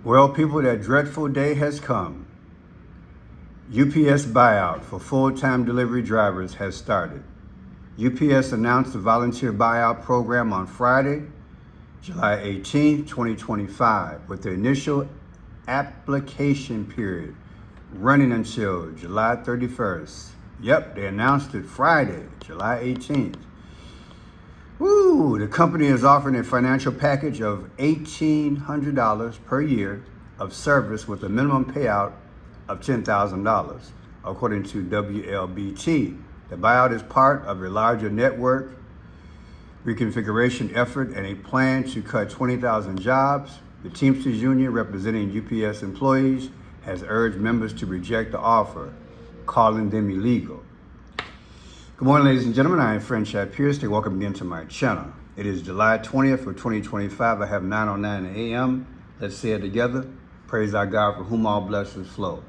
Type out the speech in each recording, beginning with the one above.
Well, people, that dreadful day has come. UPS buyout for full-time delivery drivers has started. UPS announced the volunteer buyout program on Friday, July 18, 2025, with the initial application period running until July 31st. Yep, they announced it Friday, July 18th. The company is offering a financial package of $1,800 per year of service with a minimum payout of $10,000, according to WLBT. The buyout is part of a larger network reconfiguration effort and a plan to cut 20,000 jobs. The Teamsters Union, representing UPS employees, has urged members to reject the offer, calling them illegal. Good morning, ladies and gentlemen. I am Franchise Pierce. Welcome again to my channel. It is July 20th of 2025. I have 9:09 a.m. Let's say it together. Praise our God, for whom all blessings flow.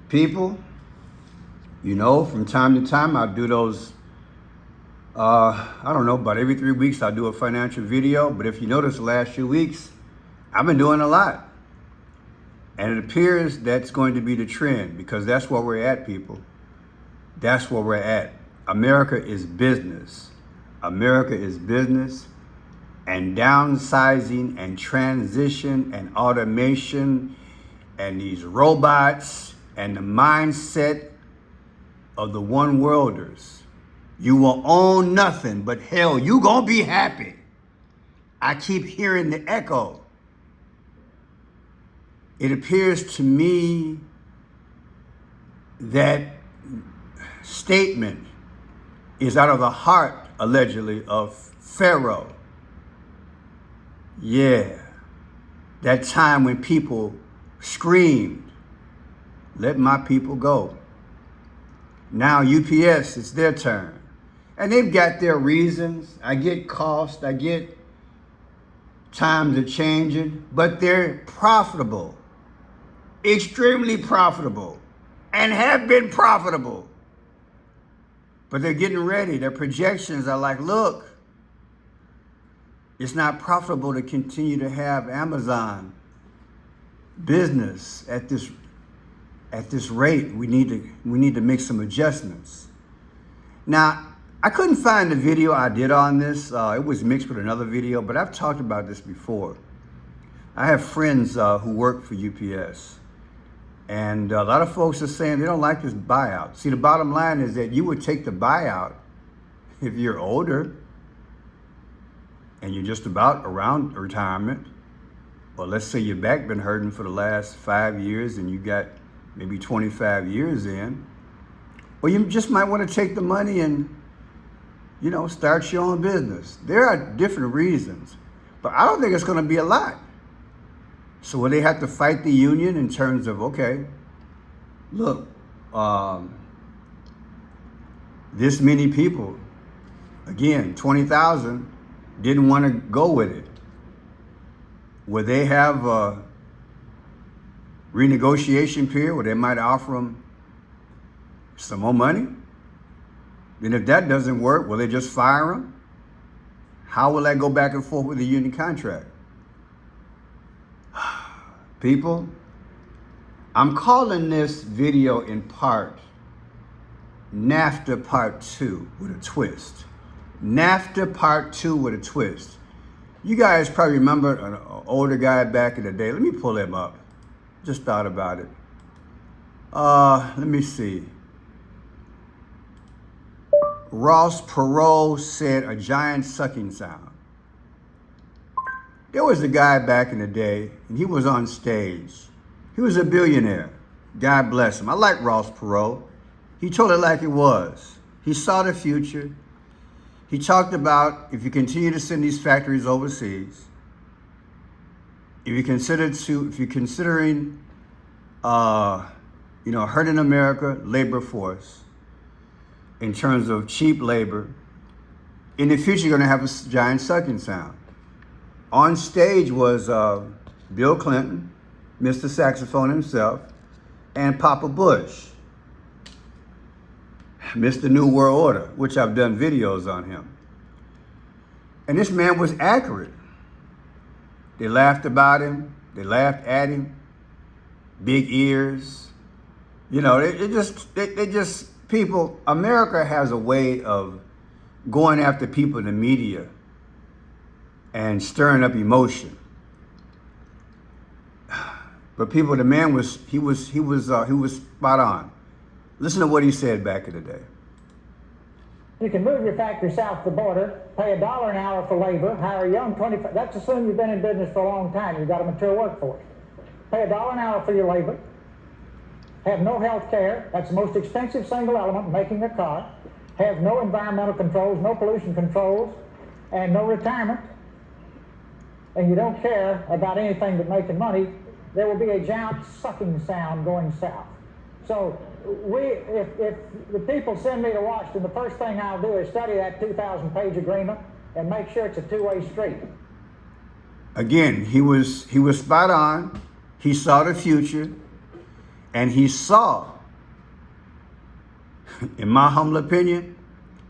People, from time to time I'll do those, about every 3 weeks I'll do a financial video. But if you notice, the last few weeks, I've been doing a lot. And it appears that's going to be the trend, because that's where we're at, people. That's where we're at. America is business. America is business, and downsizing and transition and automation and these robots and the mindset of the one worlders. You will own nothing, but hell, you gonna be happy. I keep hearing the echo. It appears to me that statement is out of the heart, allegedly, of Pharaoh. Yeah, that time when people screamed, "Let my people go." Now UPS, it's their turn. And they've got their reasons. I get cost, I get times are changing, but they're profitable, extremely profitable, and have been profitable. But they're getting ready. Their projections are like, look, it's not profitable to continue to have Amazon business at this rate. We need to make some adjustments. Now, I couldn't find the video I did on this. It was mixed with another video, but I've talked about this before. I have friends who work for UPS. And a lot of folks are saying they don't like this buyout. See, the bottom line is that you would take the buyout if you're older and you're just about around retirement. Or let's say your back been hurting for the last 5 years and you got maybe 25 years in. Or you just might want to take the money and, start your own business. There are different reasons, but I don't think it's going to be a lot. So will they have to fight the union in terms of, okay, look, this many people, again, 20,000, didn't want to go with it. Will they have a renegotiation period where they might offer them some more money? Then if that doesn't work, will they just fire them? How will that go back and forth with the union contract? People, I'm calling this video in part Nafta Part 2 with a twist. Nafta Part 2 with a twist. You guys probably remember an older guy back in the day. Let me pull him up. Just thought about it. Let me see. Ross Perot said a giant sucking sound. There was a guy back in the day, and he was on stage. He was a billionaire. God bless him. I like Ross Perot. He told it like it was. He saw the future. He talked about, if you continue to send these factories overseas, if you're considering, hurting America labor force in terms of cheap labor, in the future you're going to have a giant sucking sound. On stage was Bill Clinton, Mr. Saxophone himself, and Papa Bush, Mr. New World Order, which I've done videos on him. And this man was accurate. They laughed about him. They laughed at him. Big ears. You know, they just, people, America has a way of going after people in the media and stirring up emotion. But people, the man was spot on. Listen to what he said back in the day. You can move your factory south of the border, pay $1 an hour for labor, hire a young 25, that's assuming you've been in business for a long time, you've got a mature workforce. Pay $1 an hour for your labor, have no health care, that's the most expensive single element in making a car, have no environmental controls, no pollution controls, and no retirement, and you don't care about anything but making money, there will be a giant sucking sound going south. So if the people send me to Washington, the first thing I'll do is study that 2,000-page agreement and make sure it's a two-way street. Again, he was spot on. He saw the future, and he saw, in my humble opinion,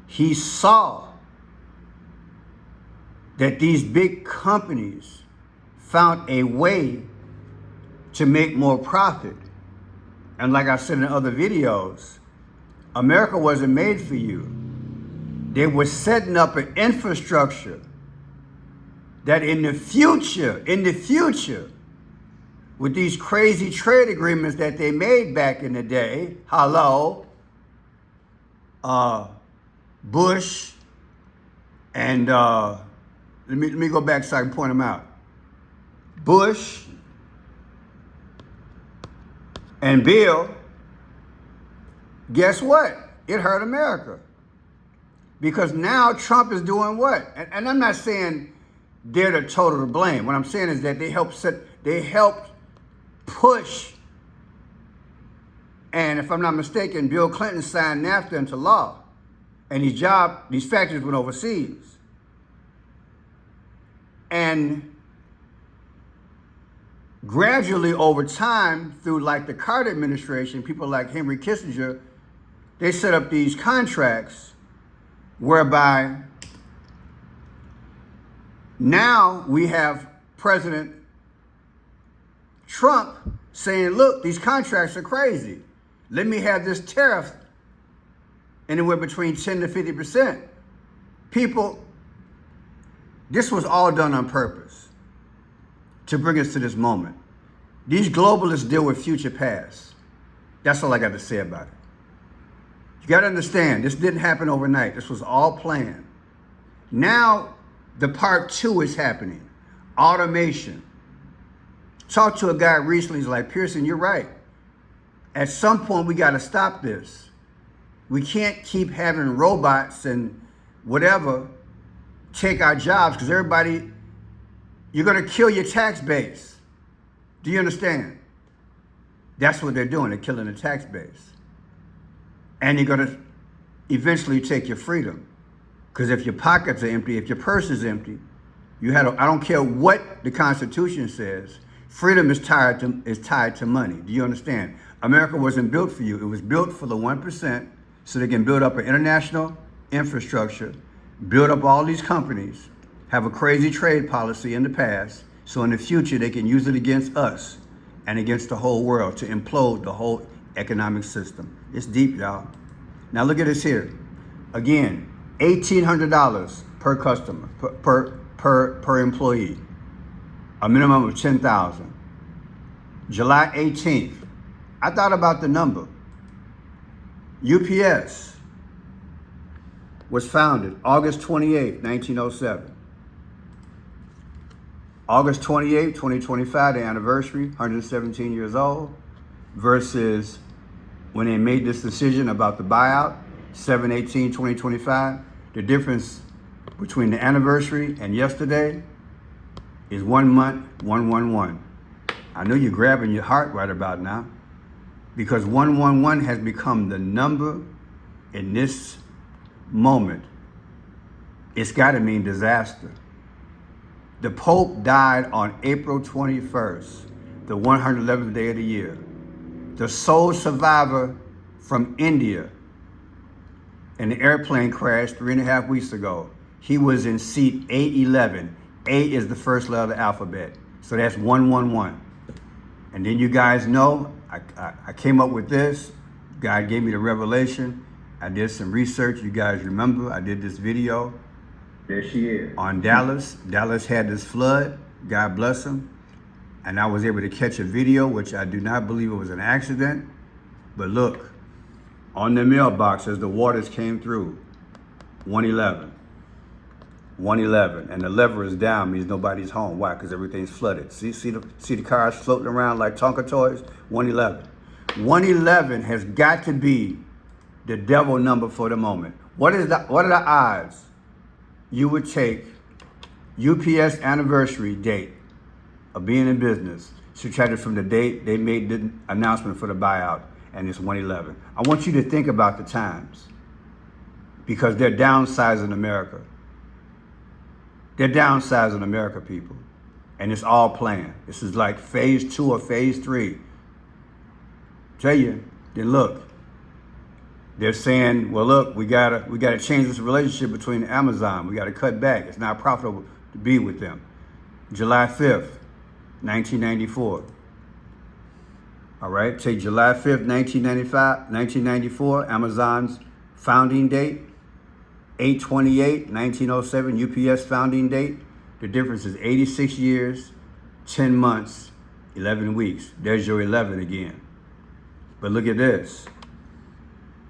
he saw that these big companies found a way to make more profit. And like I said in other videos, America wasn't made for you. They were setting up an infrastructure that in the future, with these crazy trade agreements that they made back in the day, Bush and let me go back so I can point them out. Bush and Bill, guess what? It hurt America. Because now Trump is doing what? And I'm not saying they're the total to blame. What I'm saying is that they helped push, and if I'm not mistaken, Bill Clinton signed Nafta into law. And these factories went overseas. And gradually over time, through like the Carter administration, people like Henry Kissinger, they set up these contracts whereby now we have President Trump saying, look, these contracts are crazy. Let me have this tariff anywhere between 10 to 50%. People, this was all done on purpose to bring us to this moment. These globalists deal with future past. That's all I got to say about it. You got to understand, this didn't happen overnight. This was all planned. Now, the part 2 is happening. Automation. Talked to a guy recently, he's like, Pearson, you're right. At some point, we got to stop this. We can't keep having robots and whatever take our jobs, because everybody, you're going to kill your tax base. Do you understand? That's what they're doing. They're killing the tax base. And you're going to eventually take your freedom. Because if your pockets are empty, if your purse is empty, I don't care what the Constitution says, freedom is tied to money. Do you understand? America wasn't built for you. It was built for the 1% so they can build up an international infrastructure, build up all these companies, have a crazy trade policy in the past, so in the future they can use it against us and against the whole world to implode the whole economic system. It's deep, y'all. Now look at this here. Again, $1,800 per customer, per employee. A minimum of 10,000. July 18th. I thought about the number. UPS was founded August 28th, 1907. August 28th, 2025, the anniversary, 117 years old, versus when they made this decision about the buyout, 7/18/2025. The difference between the anniversary and yesterday is 1 month, 111. I know you're grabbing your heart right about now, because 111 has become the number in this moment. It's got to mean disaster. The Pope died on April 21st, the 111th day of the year. The sole survivor from India in the airplane crash 3.5 weeks ago, he was in seat A11. A is the first letter of the alphabet. So that's 111. And then you guys know, I came up with this. God gave me the revelation. I did some research. You guys remember, I did this video. There she is. On Dallas. Dallas had this flood. God bless them. And I was able to catch a video, which I do not believe it was an accident. But look, on the mailbox as the waters came through, 111. 111, and the lever is down, means nobody's home. Why? Because everything's flooded. See the cars floating around like Tonka toys? 111. 111 has got to be the devil number for the moment. What are the odds you would take UPS anniversary date of being in business, subtracted from the date they made the announcement for the buyout, and it's 111? I want you to think about the times, because they're downsizing America. They're downsizing America, people. And it's all planned. This is like phase 2 or phase 3. Tell you, then look. They're saying, well, look, we gotta change this relationship between Amazon. We gotta cut back. It's not profitable to be with them. July 5th, 1994. All right, take July 5th, 1994, Amazon's founding date. 8/28, 1907, UPS founding date. The difference is 86 years, 10 months, 11 weeks. There's your 11 again. But look at this.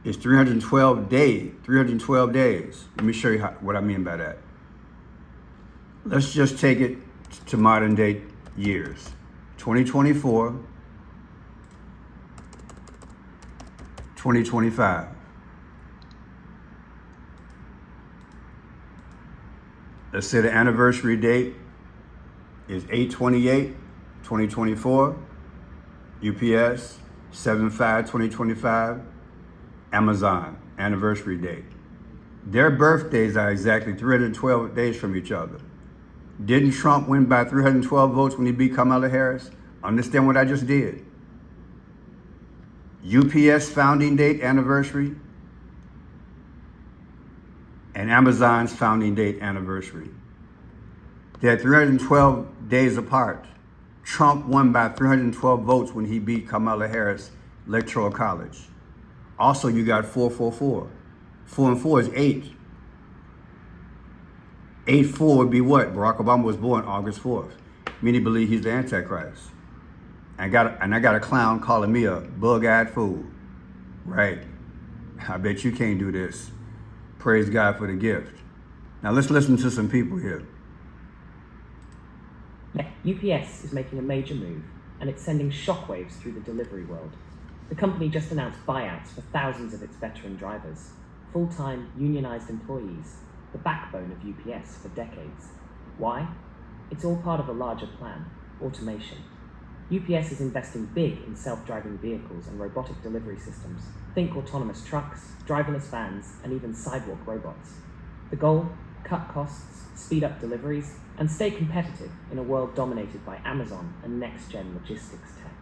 It's 312 days. 312 days. Let me show you what I mean by that. Let's just take it to modern day years. 2024, 2025. Let's say the anniversary date is 8/28/2024, UPS, 7/5/2025, Amazon, anniversary date. Their birthdays are exactly 312 days from each other. Didn't Trump win by 312 votes when he beat Kamala Harris? Understand what I just did? UPS founding date anniversary, and Amazon's founding date anniversary. They're 312 days apart. Trump won by 312 votes when he beat Kamala Harris Electoral College. Also, you got 444. 4 and 4 is 8. 8/4 would be what? Barack Obama was born August 4th. Many believe he's the Antichrist. I got a clown calling me a bug-eyed fool. Right. I bet you can't do this. Praise God for the gift. Now let's listen to some people here. UPS is making a major move, and it's sending shockwaves through the delivery world. The company just announced buyouts for thousands of its veteran drivers, full-time unionized employees, the backbone of UPS for decades. Why? It's all part of a larger plan: automation. UPS is investing big in self-driving vehicles and robotic delivery systems. Think autonomous trucks, driverless vans, and even sidewalk robots. The goal? Cut costs, speed up deliveries, and stay competitive in a world dominated by Amazon and next-gen logistics tech.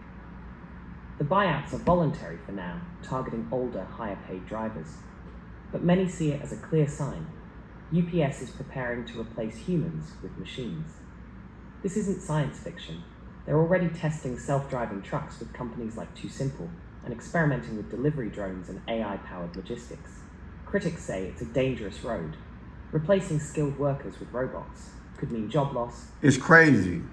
The buyouts are voluntary for now, targeting older, higher-paid drivers. But many see it as a clear sign. UPS is preparing to replace humans with machines. This isn't science fiction. They're already testing self-driving trucks with companies like Too Simple and experimenting with delivery drones and AI-powered logistics. Critics say it's a dangerous road. Replacing skilled workers with robots could mean job loss. It's crazy.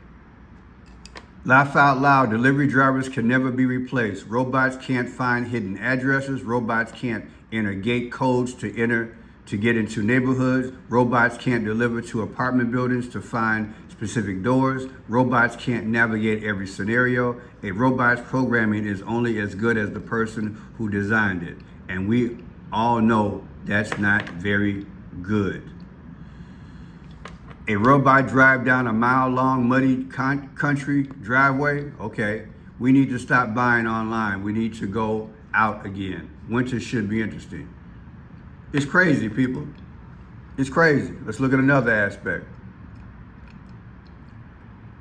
Laugh out loud. Delivery drivers can never be replaced. Robots can't find hidden addresses. Robots can't enter gate codes to get into neighborhoods. Robots can't deliver to apartment buildings to find specific doors. Robots can't navigate every scenario. A robot's programming is only as good as the person who designed it. And we all know that's not very good. A robot drive down a mile-long muddy country driveway? Okay, we need to stop buying online. We need to go out again. Winter should be interesting. It's crazy, people. It's crazy. Let's look at another aspect.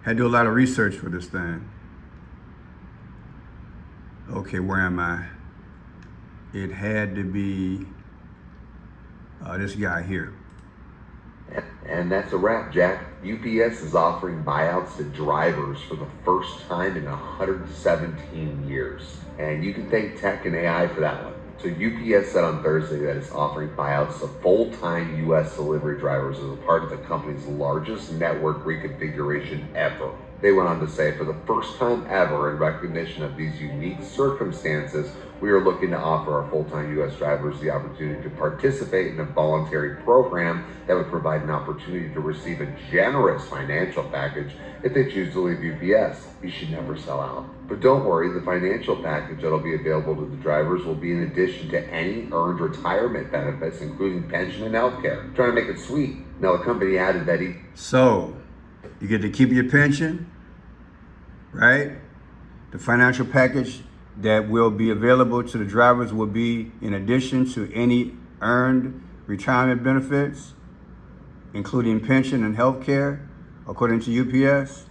Had to do a lot of research for this thing. Okay, where am I? It had to be this guy here. And that's a wrap, Jack. UPS is offering buyouts to drivers for the first time in 117 years. And you can thank tech and AI for that one. So UPS said on Thursday that it's offering buyouts to full-time US delivery drivers as a part of the company's largest network reconfiguration ever. They went on to say, for the first time ever, in recognition of these unique circumstances, we are looking to offer our full-time U.S. drivers the opportunity to participate in a voluntary program that would provide an opportunity to receive a generous financial package if they choose to leave UPS. You should never sell out. But don't worry, the financial package that'll be available to the drivers will be in addition to any earned retirement benefits, including pension and healthcare. Trying to make it sweet. Now, the company added that So, you get to keep your pension, right? The financial package that will be available to the drivers will be in addition to any earned retirement benefits, including pension and health care, according to UPS.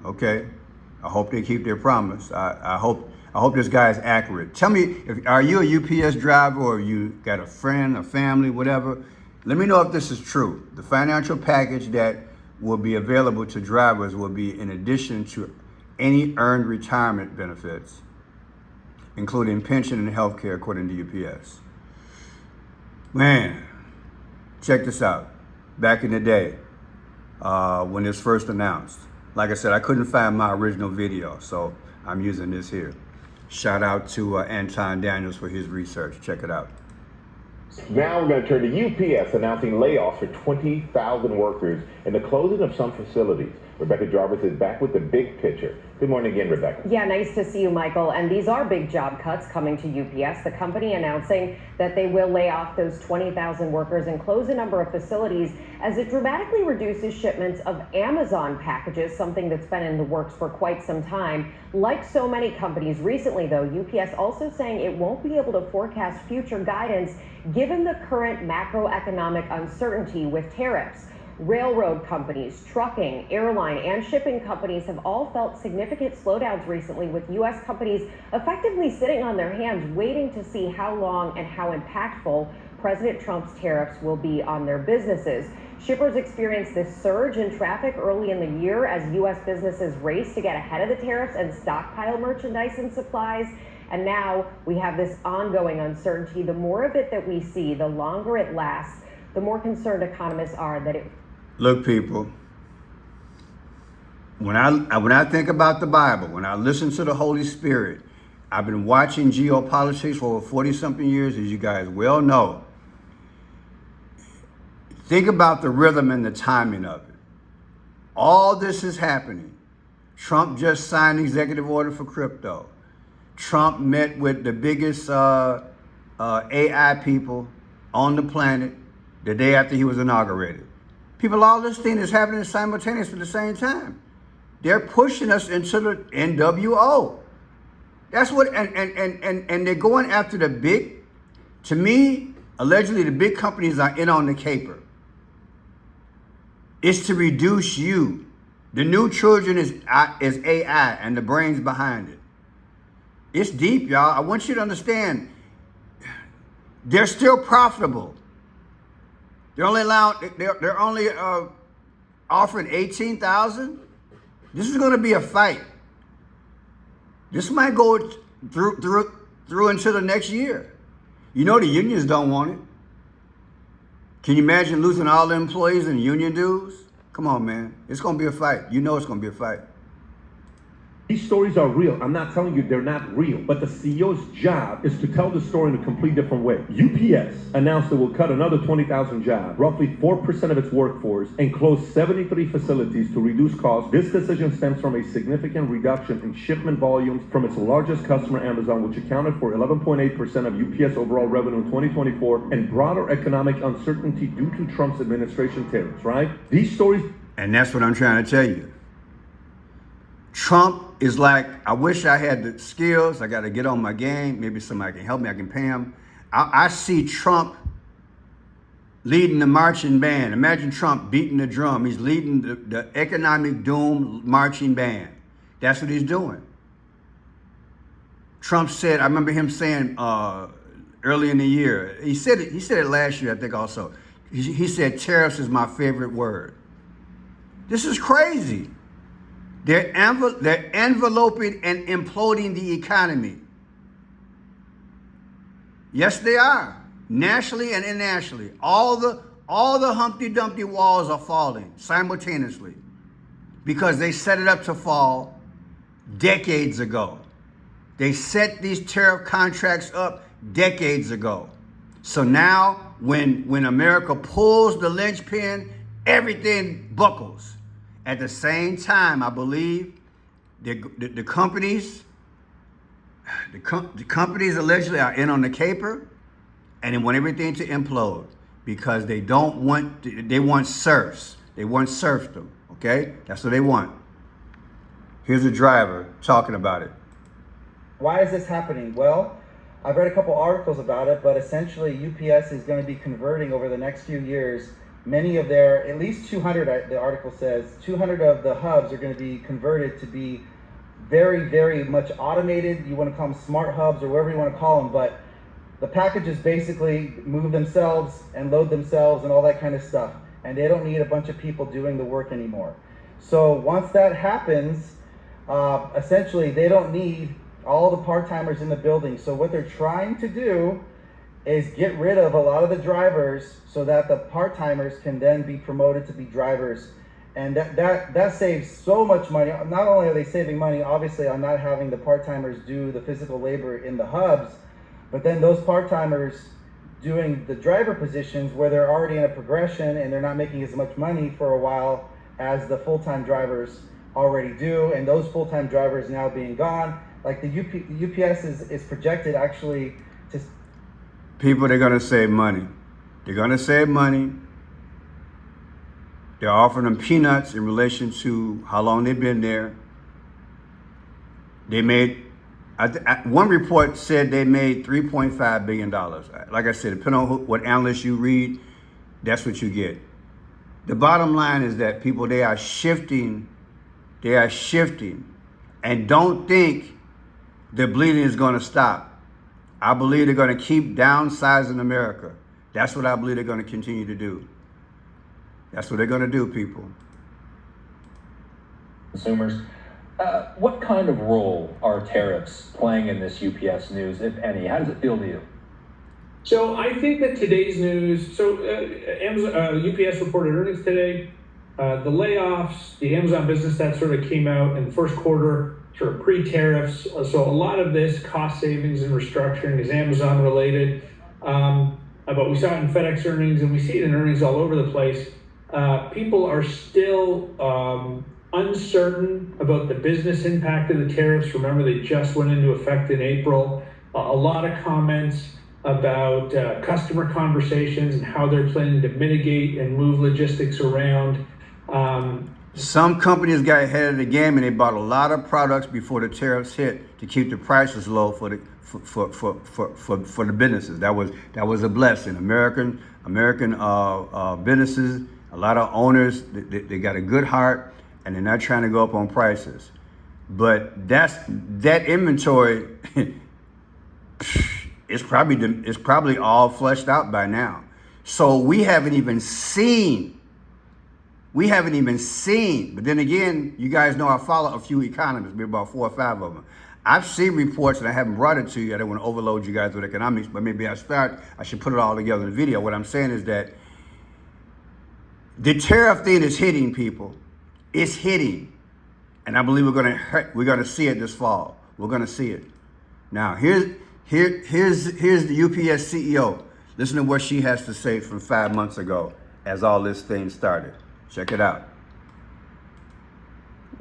Okay, I hope they keep their promise. I hope this guy is accurate. Tell me, are you a UPS driver or you got a friend, a family, whatever? Let me know if this is true. The financial package that will be available to drivers will be in addition to any earned retirement benefits, including pension and health care, according to UPS. Man, check this out. Back in the day, when this first announced, like I said, I couldn't find my original video, so I'm using this here. Shout out to Anton Daniels for his research. Check it out. Now we're going to turn to UPS announcing layoffs for 20,000 workers and the closing of some facilities. Rebecca Jarvis is back with the big picture. Good morning again, Rebecca. Yeah, nice to see you, Michael. And these are big job cuts coming to UPS. The company announcing that they will lay off those 20,000 workers and close a number of facilities as it dramatically reduces shipments of Amazon packages, something that's been in the works for quite some time. Like so many companies recently, though, UPS also saying it won't be able to forecast future guidance given the current macroeconomic uncertainty with tariffs. Railroad companies, trucking, airline, and shipping companies have all felt significant slowdowns recently, with U.S. companies effectively sitting on their hands waiting to see how long and how impactful President Trump's tariffs will be on their businesses. Shippers experienced this surge in traffic early in the year as U.S. businesses raced to get ahead of the tariffs and stockpile merchandise and supplies. And now we have this ongoing uncertainty. The more of it that we see, the longer it lasts, the more concerned economists are that it... Look, people, when I think about the Bible, when I listen to the Holy Spirit, I've been watching geopolitics for over 40-something years, as you guys well know. Think about the rhythm and the timing of it. All this is happening. Trump just signed an executive order for crypto. Trump met with the biggest AI people on the planet the day after he was inaugurated. People, all this thing is happening simultaneously at the same time. They're pushing us into the NWO. That's what, and they're going after the big, to me, allegedly the big companies are in on the caper. It's to reduce you. The new children is AI and the brains behind it. It's deep, y'all. I want you to understand, they're still profitable. They're only offering 18,000. This is going to be a fight. This might go through into the next year. You know the unions don't want it. Can you imagine losing all the employees and union dues? Come on, man. It's going to be a fight. You know it's going to be a fight. These stories are real. I'm not telling you they're not real, but the CEO's job is to tell the story in a complete different way. UPS announced it will cut another 20,000 jobs, roughly 4% of its workforce, and close 73 facilities to reduce costs. This decision stems from a significant reduction in shipment volumes from its largest customer, Amazon, which accounted for 11.8% of UPS overall revenue in 2024, and broader economic uncertainty due to Trump's administration tariffs, right? These stories... And that's what I'm trying to tell you. Trump is like, I wish I had the skills. I got to get on my game. Maybe somebody can help me. I can pay him. I see Trump leading the marching band. Imagine Trump beating the drum. He's leading the economic doom marching band. That's what he's doing. Trump said, I remember him saying early in the year, he said it last year, I think also, He said tariffs is my favorite word. This is crazy. They're enveloping and imploding the economy. Yes, they are. Nationally and internationally. All the Humpty Dumpty walls are falling simultaneously because they set it up to fall decades ago. They set these tariff contracts up decades ago. So now when America pulls the linchpin, everything buckles. At the same time, I believe the companies allegedly are in on the caper, and they want everything to implode because they want serfs. They want serfdom, okay? That's what they want. Here's a driver talking about it. Why is this happening? Well, I've read a couple articles about it, but essentially UPS is going to be converting over the next few years many of their, at least 200, the article says, 200 of the hubs are going to be converted to be very, very much automated. You want to call them smart hubs or whatever you want to call them, but the packages basically move themselves and load themselves and all that kind of stuff. And they don't need a bunch of people doing the work anymore. So once that happens, essentially they don't need all the part-timers in the building. So what they're trying to do is get rid of a lot of the drivers so that the part-timers can then be promoted to be drivers. And that saves so much money. Not only are they saving money, obviously, on not having the part-timers do the physical labor in the hubs, but then those part-timers doing the driver positions where they're already in a progression and they're not making as much money for a while as the full-time drivers already do. And those full-time drivers now being gone, like the UPS is projected actually to... People, they're going to save money. They're going to save money. They're offering them peanuts in relation to how long they've been there. They made, one report said they made $3.5 billion. Like I said, depending on what analyst you read, that's what you get. The bottom line is that people, they are shifting, and don't think the bleeding is going to stop. I believe they're going to keep downsizing America. That's what I believe they're going to continue to do. That's what they're going to do, people. Consumers, what kind of role are tariffs playing in this UPS news, if any? How does it feel to you? So I think that today's news, UPS reported earnings today. The layoffs, the Amazon business that sort of came out in the first quarter, sort of pre-tariffs. So a lot of this cost savings and restructuring is Amazon related. But we saw it in FedEx earnings and we see it in earnings all over the place. People are still uncertain about the business impact of the tariffs. Remember, they just went into effect in April. A lot of comments about customer conversations and how they're planning to mitigate and move logistics around. Some companies got ahead of the game and they bought a lot of products before the tariffs hit to keep the prices low for the businesses. That was a blessing. American businesses, a lot of owners, they got a good heart and they're not trying to go up on prices. But that inventory it's probably all fleshed out by now. So we haven't even seen. But then again, you guys know I follow a few economists, maybe about 4 or 5 of them. I've seen reports and I haven't brought it to you. I don't want to overload you guys with economics, but maybe I should put it all together in a video. What I'm saying is that the tariff thing is hitting people. It's hitting. And I believe we're gonna see it this fall. We're gonna see it. Now here's the UPS CEO. Listen to what she has to say from 5 months ago as all this thing started. Check it out.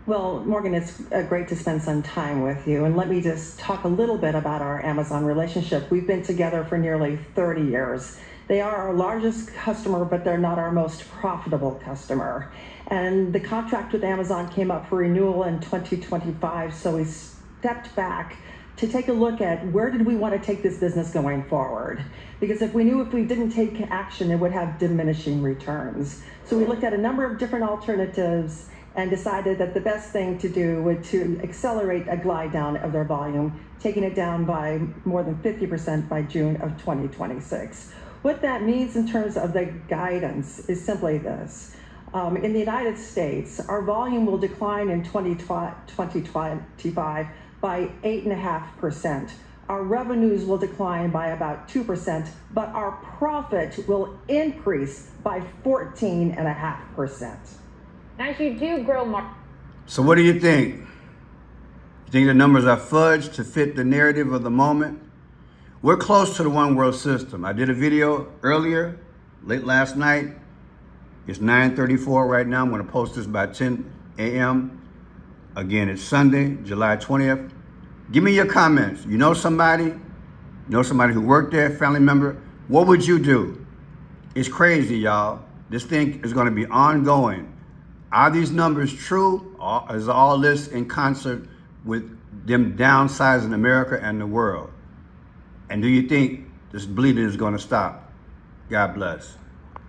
Well, Morgan, it's great to spend some time with you. And let me just talk a little bit about our Amazon relationship. We've been together for nearly 30 years. They are our largest customer, but they're not our most profitable customer. And the contract with Amazon came up for renewal in 2025, so we stepped back to take a look at where did we want to take this business going forward. Because if we didn't take action, it would have diminishing returns. So we looked at a number of different alternatives and decided that the best thing to do was to accelerate a glide down of their volume, taking it down by more than 50% by June of 2026. What that means in terms of the guidance is simply this. In the United States, our volume will decline in 2025 by 8.5%. Our revenues will decline by about 2%, but our profit will increase by 14.5%. As you do grow more. So what do you think? You think the numbers are fudged to fit the narrative of the moment? We're close to the one world system. I did a video earlier, late last night. It's 9:34 right now. I'm going to post this by 10 a.m. Again, it's Sunday, July 20th. Give me your comments. You know somebody who worked there, family member. What would you do? It's crazy, y'all. This thing is going to be ongoing. Are these numbers true? Or is all this in concert with them downsizing America and the world? And do you think this bleeding is going to stop? God bless.